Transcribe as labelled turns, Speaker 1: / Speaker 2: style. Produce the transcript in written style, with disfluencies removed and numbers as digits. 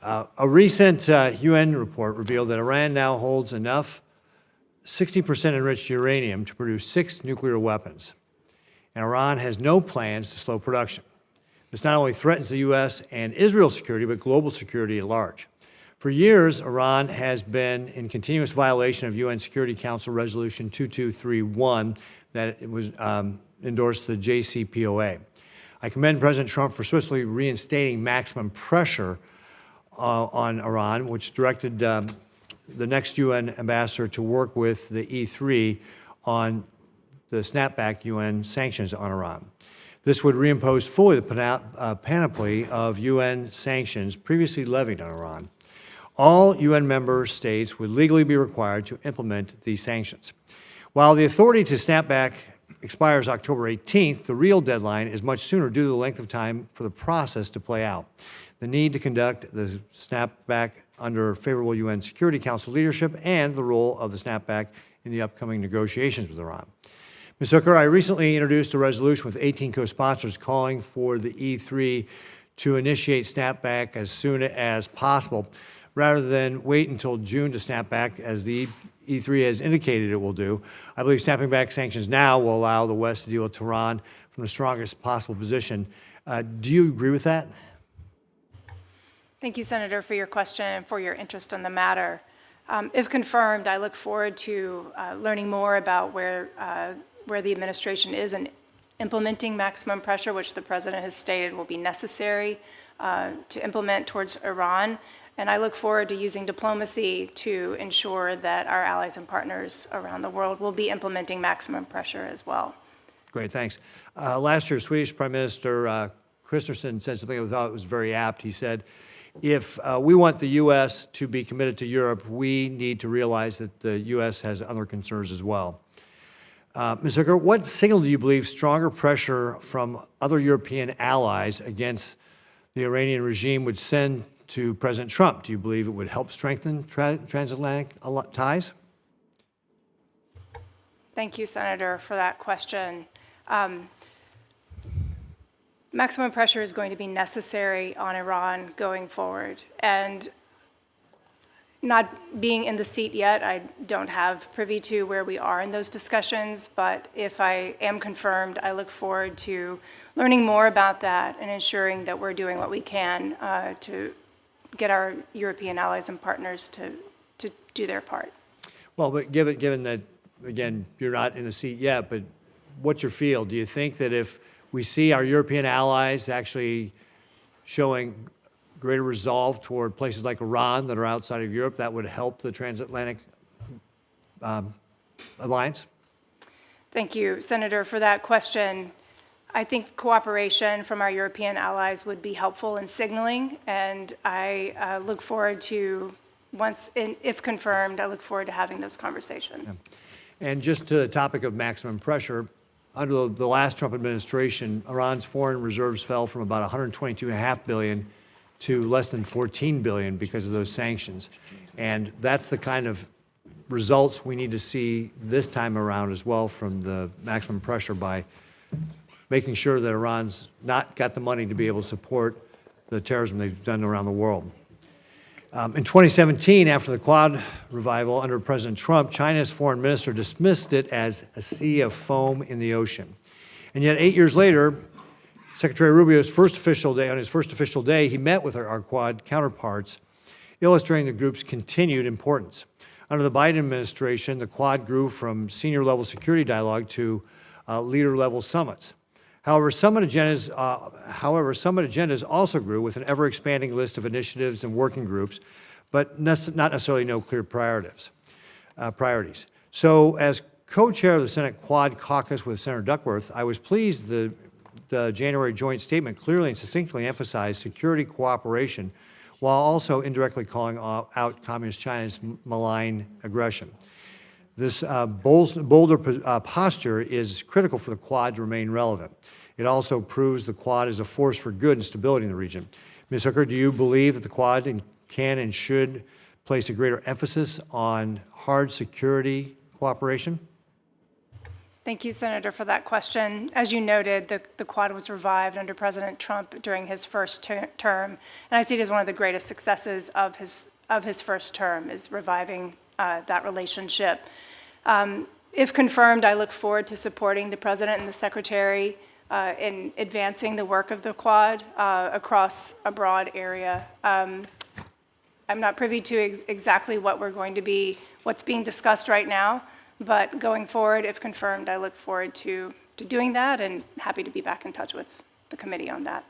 Speaker 1: A recent UN report revealed that Iran now holds enough 60% enriched uranium to produce 6 nuclear weapons. And Iran has no plans to slow production. This not only threatens the U.S. and Israel's security, but global security at large. For years, Iran has been in continuous violation of UN Security Council Resolution 2231 that it was endorsed the JCPOA. I commend President Trump for swiftly reinstating maximum pressure on Iran, which directed the next UN ambassador to work with the E3 on the snapback UN sanctions on Iran. This would reimpose fully the panoply of UN sanctions previously levied on Iran. All UN member states would legally be required to implement these sanctions. While the authority to snap back expires October 18th, the real deadline is much sooner due to the length of time for the process to play out. The need to conduct the snapback under favorable UN Security Council leadership and the role of the snapback in the upcoming negotiations with Iran. Ms. Hooker, I recently introduced a resolution with 18 co-sponsors calling for the E3 to initiate snapback as soon as possible, rather than wait until June to snap back, as the E3 has indicated it will do. I believe snapping back sanctions now will allow the West to deal with Tehran from the strongest possible position. Do you agree with that?
Speaker 2: Thank you, Senator, for your question and for your interest in the matter. If confirmed, I look forward to learning more about where the administration is in implementing maximum pressure, which the President has stated will be necessary to implement towards Iran. And I look forward to using diplomacy to ensure that our allies and partners around the world will be implementing maximum pressure as well.
Speaker 1: Great, thanks. Last year, Swedish Prime Minister Kristersson said something I thought was very apt. He said, if we want the U.S. to be committed to Europe, we need to realize that the U.S. has other concerns as well. Ms. Hooker, what signal do you believe stronger pressure from other European allies against the Iranian regime would send to President Trump? Do you believe it would help strengthen transatlantic ties?
Speaker 2: Thank you, Senator, for that question. Maximum pressure is going to be necessary on Iran going forward. And not being in the seat yet, I don't have privy to where we are in those discussions, but if I am confirmed, I look forward to learning more about that and ensuring that we're doing what we can to get our European allies and partners to do their part.
Speaker 1: Well, but given that, again, you're not in the seat yet, but what's your feel? Do you think that if we see our European allies actually showing greater resolve toward places like Iran that are outside of Europe, that would help the transatlantic alliance?
Speaker 2: Thank you, Senator, for that question. I think cooperation from our European allies would be helpful in signaling, and I look forward to, if confirmed, I look forward to having those conversations.
Speaker 1: Yeah. And just to the topic of maximum pressure, under the last Trump administration, Iran's foreign reserves fell from about $122.5 billion to less than $14 billion because of those sanctions. And that's the kind of results we need to see this time around as well from the maximum pressure, by making sure that Iran's not got the money to be able to support the terrorism they've done around the world. In 2017, after the Quad revival under President Trump, China's foreign minister dismissed it as a sea of foam in the ocean. And yet 8 years later, Secretary Rubio's on his first official day, he met with our Quad counterparts, illustrating the group's continued importance. Under the Biden administration, the Quad grew from senior-level security dialogue to leader-level summits. However, summit agendas also grew with an ever-expanding list of initiatives and working groups, but not necessarily no clear priorities. So, as co-chair of the Senate Quad Caucus with Senator Duckworth, I was pleased the January joint statement clearly and succinctly emphasized security cooperation, while also indirectly calling out Communist China's malign aggression. This bolder posture is critical for the Quad to remain relevant. It also proves the Quad is a force for good and stability in the region. Ms. Hooker, do you believe that the Quad can and should place a greater emphasis on hard security cooperation?
Speaker 2: Thank you, Senator, for that question. As you noted, the Quad was revived under President Trump during his first term, and I see it as one of the greatest successes of his first term, is reviving that relationship. If confirmed, I look forward to supporting the President and the Secretary in advancing the work of the Quad across a broad area. I'm not privy to exactly what's being discussed right now, but going forward, if confirmed, I look forward to doing that and happy to be back in touch with the committee on that.